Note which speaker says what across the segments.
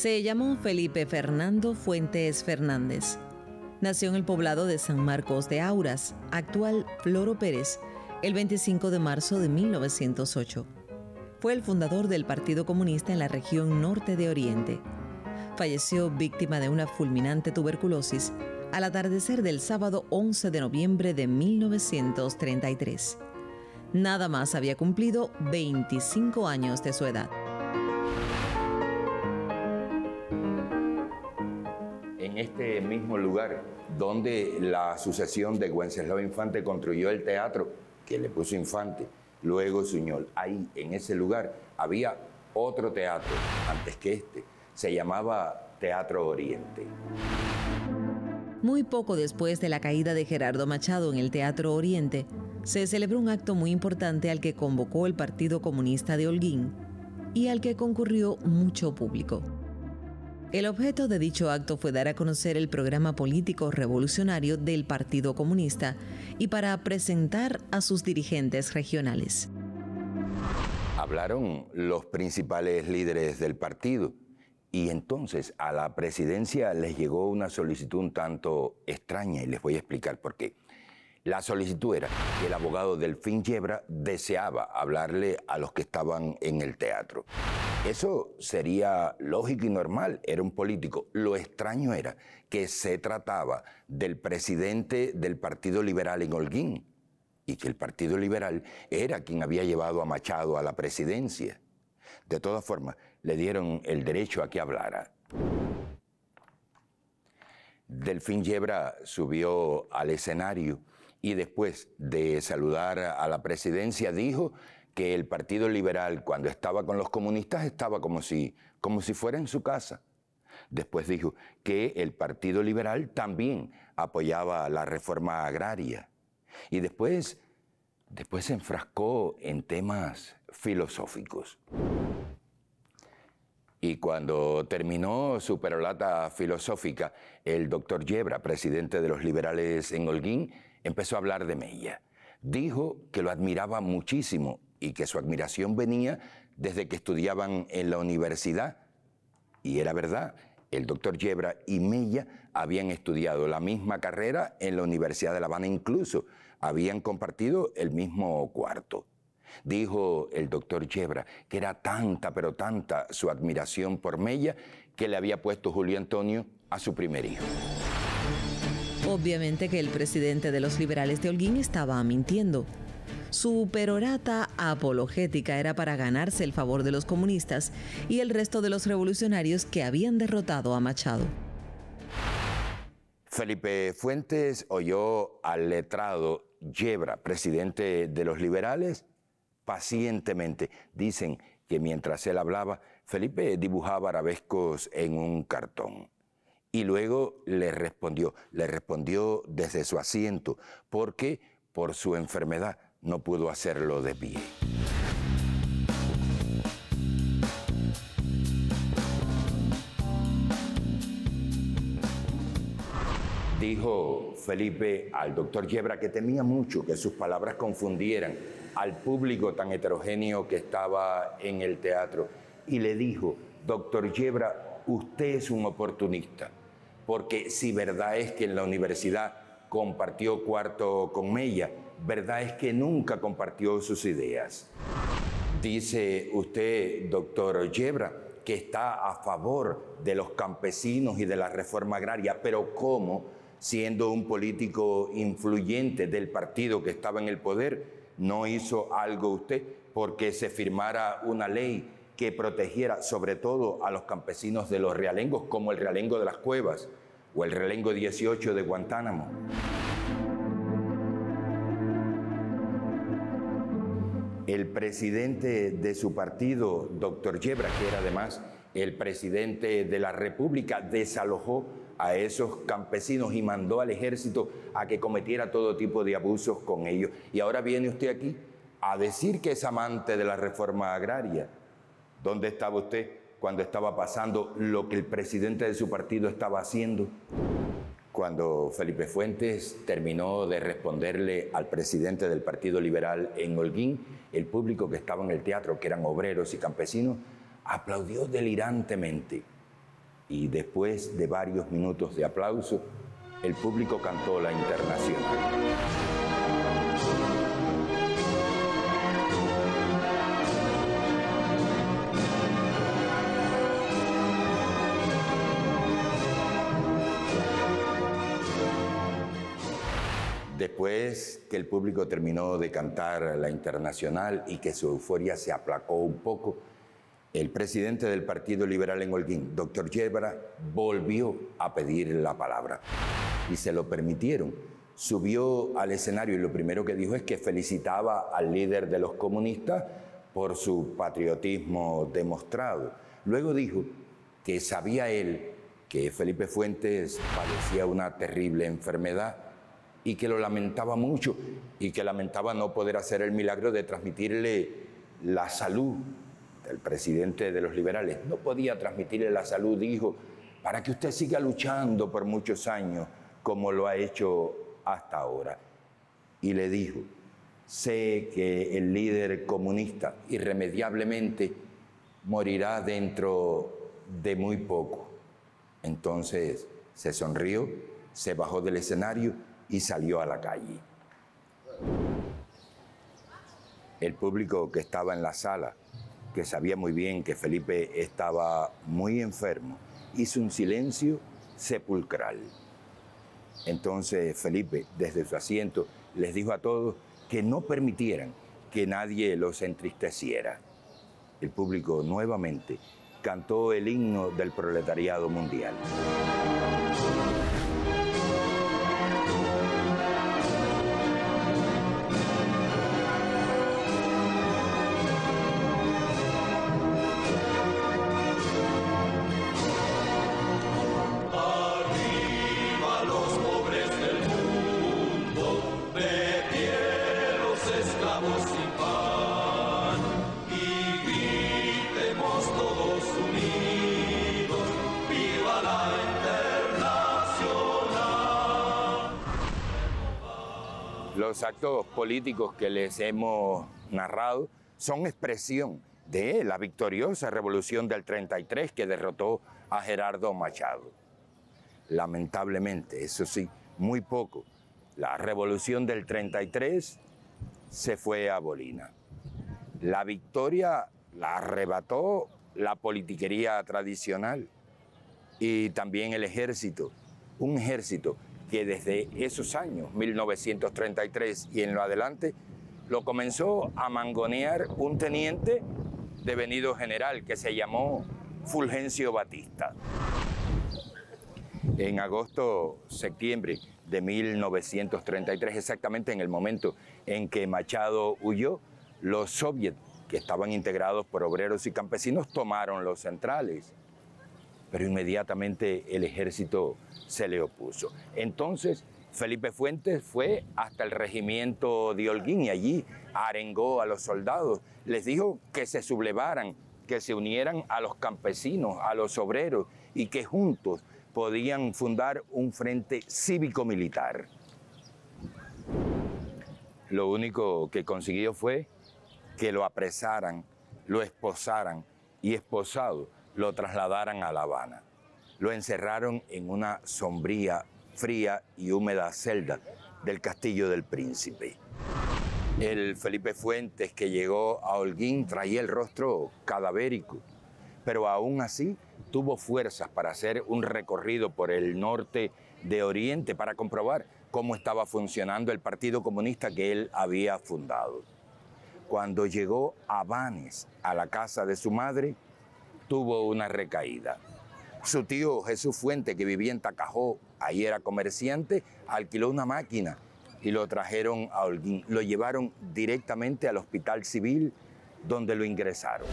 Speaker 1: Se llamó Felipe Fernando Fuentes Fernández. Nació en el poblado de San Marcos de Auras, actual Floro Pérez, el 25 de marzo de 1908. Fue el fundador del Partido Comunista en la región norte de Oriente. Falleció víctima de una fulminante tuberculosis al atardecer del sábado 11 de noviembre de 1933. Nada más había cumplido 25 años de su edad.
Speaker 2: En este mismo lugar donde la sucesión de Wenceslao Infante construyó el teatro, que le puso Infante, luego Suñol, ahí en ese lugar había otro teatro antes que este, se llamaba Teatro Oriente.
Speaker 1: Muy poco después de la caída de Gerardo Machado en el Teatro Oriente, se celebró un acto muy importante al que convocó el Partido Comunista de Holguín y al que concurrió mucho público. El objeto de dicho acto fue dar a conocer el programa político revolucionario del Partido Comunista y para presentar a sus dirigentes regionales.
Speaker 2: Hablaron los principales líderes del partido y entonces a la presidencia les llegó una solicitud un tanto extraña y les voy a explicar por qué. La solicitud era que el abogado Delfín Yebra deseaba hablarle a los que estaban en el teatro. Eso sería lógico y normal, era un político. Lo extraño era que se trataba del presidente del Partido Liberal en Holguín y que el Partido Liberal era quien había llevado a Machado a la presidencia. De todas formas, le dieron el derecho a que hablara. Delfín Yebra subió al escenario y después de saludar a la presidencia dijo que el Partido Liberal, cuando estaba con los comunistas, estaba como si fuera en su casa. Después dijo que el Partido Liberal también apoyaba la reforma agraria. Y después se enfrascó en temas filosóficos. Y cuando terminó su perolata filosófica, el doctor Yebra, presidente de los liberales en Holguín, empezó a hablar de Mella. Dijo que lo admiraba muchísimo y que su admiración venía desde que estudiaban en la universidad. Y era verdad, el doctor Yebra y Mella habían estudiado la misma carrera en la Universidad de La Habana, incluso habían compartido el mismo cuarto. Dijo el doctor Yebra que era tanta, pero tanta su admiración por Mella que le había puesto Julio Antonio a su primer hijo.
Speaker 1: Obviamente que el presidente de los liberales de Holguín estaba mintiendo. Su perorata apologética era para ganarse el favor de los comunistas y el resto de los revolucionarios que habían derrotado a Machado.
Speaker 2: Felipe Fuentes oyó al letrado Yebra, presidente de los liberales, pacientemente. Dicen que mientras él hablaba, Felipe dibujaba arabescos en un cartón. Y luego le respondió desde su asiento, porque por su enfermedad no pudo hacerlo de pie. Dijo Felipe al doctor Yebra que temía mucho que sus palabras confundieran al público tan heterogéneo que estaba en el teatro. Y le dijo, doctor Yebra, usted es un oportunista, porque si verdad es que en la universidad compartió cuarto con Mella, verdad es que nunca compartió sus ideas. Dice usted, doctor Yebra, que está a favor de los campesinos y de la reforma agraria, pero ¿cómo, siendo un político influyente del partido que estaba en el poder, no hizo algo usted porque se firmara una ley que protegiera sobre todo a los campesinos de los realengos, como el realengo de las Cuevas o el realengo 18 de Guantánamo? El presidente de su partido, doctor Yebra, que era además el presidente de la República, desalojó a esos campesinos y mandó al ejército a que cometiera todo tipo de abusos con ellos. Y ahora viene usted aquí a decir que es amante de la reforma agraria. ¿Dónde estaba usted cuando estaba pasando lo que el presidente de su partido estaba haciendo? Cuando Felipe Fuentes terminó de responderle al presidente del Partido Liberal en Holguín, el público que estaba en el teatro, que eran obreros y campesinos, aplaudió delirantemente. y después de varios minutos de aplauso, el público cantó la Internacional. Después que el público terminó de cantar la Internacional y que su euforia se aplacó un poco, el presidente del Partido Liberal en Holguín, doctor Yebra, volvió a pedir la palabra y se lo permitieron. Subió al escenario y lo primero que dijo es que felicitaba al líder de los comunistas por su patriotismo demostrado. Luego dijo que sabía él que Felipe Fuentes padecía una terrible enfermedad y que lo lamentaba mucho y que lamentaba no poder hacer el milagro de transmitirle la salud. El presidente de los liberales no podía transmitirle la salud, dijo, para que usted siga luchando por muchos años como lo ha hecho hasta ahora. Y le dijo, sé que el líder comunista irremediablemente morirá dentro de muy poco. Entonces se sonrió, se bajó del escenario y salió a la calle. El público que estaba en la sala, que sabía muy bien que Felipe estaba muy enfermo, hizo un silencio sepulcral. Entonces Felipe, desde su asiento, les dijo a todos que no permitieran que nadie los entristeciera. El público nuevamente cantó el himno del proletariado mundial. Los actos políticos que les hemos narrado son expresión de la victoriosa revolución del 33 que derrotó a Gerardo Machado. Lamentablemente, eso sí, muy poco. La revolución del 33 se fue a bolina. La victoria la arrebató la politiquería tradicional y también el ejército, un ejército que desde esos años, 1933 y en lo adelante, lo comenzó a mangonear un teniente devenido general que se llamó Fulgencio Batista. En agosto-septiembre de 1933, exactamente en el momento en que Machado huyó, los soviets, que estaban integrados por obreros y campesinos, tomaron los centrales. Pero inmediatamente el ejército se le opuso. Entonces, Felipe Fuentes fue hasta el regimiento de Holguín y allí arengó a los soldados. Les dijo que se sublevaran, que se unieran a los campesinos, a los obreros y que juntos podían fundar un frente cívico-militar. Lo único que consiguió fue que lo apresaran, lo esposaran y esposado lo trasladaran a La Habana. Lo encerraron en una sombría, fría y húmeda celda del Castillo del Príncipe. El Felipe Fuentes que llegó a Holguín traía el rostro cadavérico, pero aún así tuvo fuerzas para hacer un recorrido por el norte de Oriente para comprobar cómo estaba funcionando el Partido Comunista que él había fundado. Cuando llegó a Banes, a la casa de su madre, tuvo una recaída. Su tío Jesús Fuentes, que vivía en Tacajó, ahí era comerciante, alquiló una máquina y lo trajeron a Holguín. Lo llevaron directamente al Hospital Civil, donde lo ingresaron.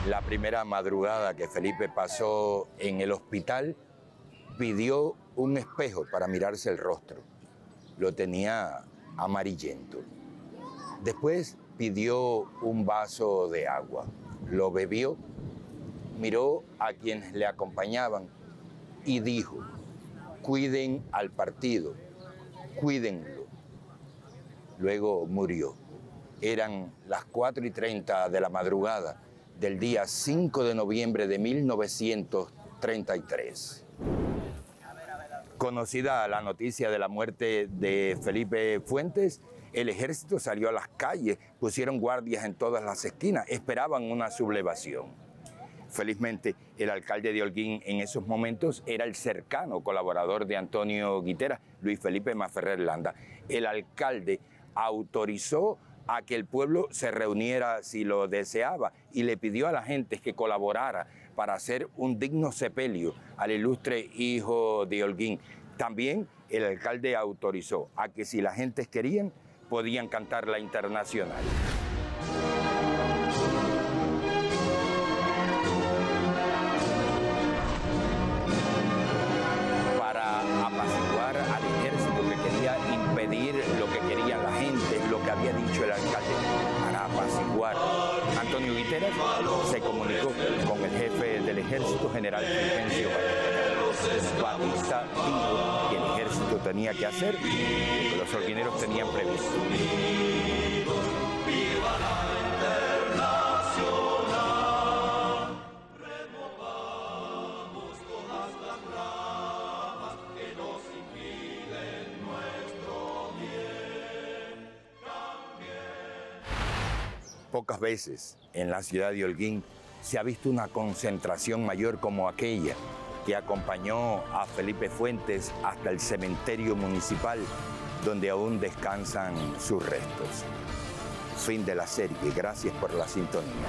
Speaker 2: La primera madrugada que Felipe pasó en el hospital, pidió un espejo para mirarse el rostro. Lo tenía amarillento. Después pidió un vaso de agua. Lo bebió, miró a quienes le acompañaban y dijo, cuiden al partido, cuídenlo. luego murió. Eran las 4:30 de la madrugada del día 5 de noviembre de 1933. Conocida la noticia de la muerte de Felipe Fuentes, el ejército salió a las calles, pusieron guardias en todas las esquinas, esperaban una sublevación. Felizmente, el alcalde de Holguín en esos momentos era el cercano colaborador de Antonio Guiteras, Luis Felipe Masferrer Landa. El alcalde autorizó a que el pueblo se reuniera si lo deseaba y le pidió a la gente que colaborara para hacer un digno sepelio al ilustre hijo de Holguín. También el alcalde autorizó a que si la gente querían, podían cantar la Internacional. Para apaciguar al ejército que quería impedir lo que quería la gente, lo que había dicho el alcalde, para apaciguar, Antonio Guiteras se comunicó con el jefe del ejército, general Fulgencio Batista, dijo que el ejército tenía que hacer lo que los holguineros tenían previsto. Pocas veces en la ciudad de Holguín se ha visto una concentración mayor como aquella que acompañó a Felipe Fuentes hasta el cementerio municipal, donde aún descansan sus restos. Fin de la serie. Gracias por la sintonía.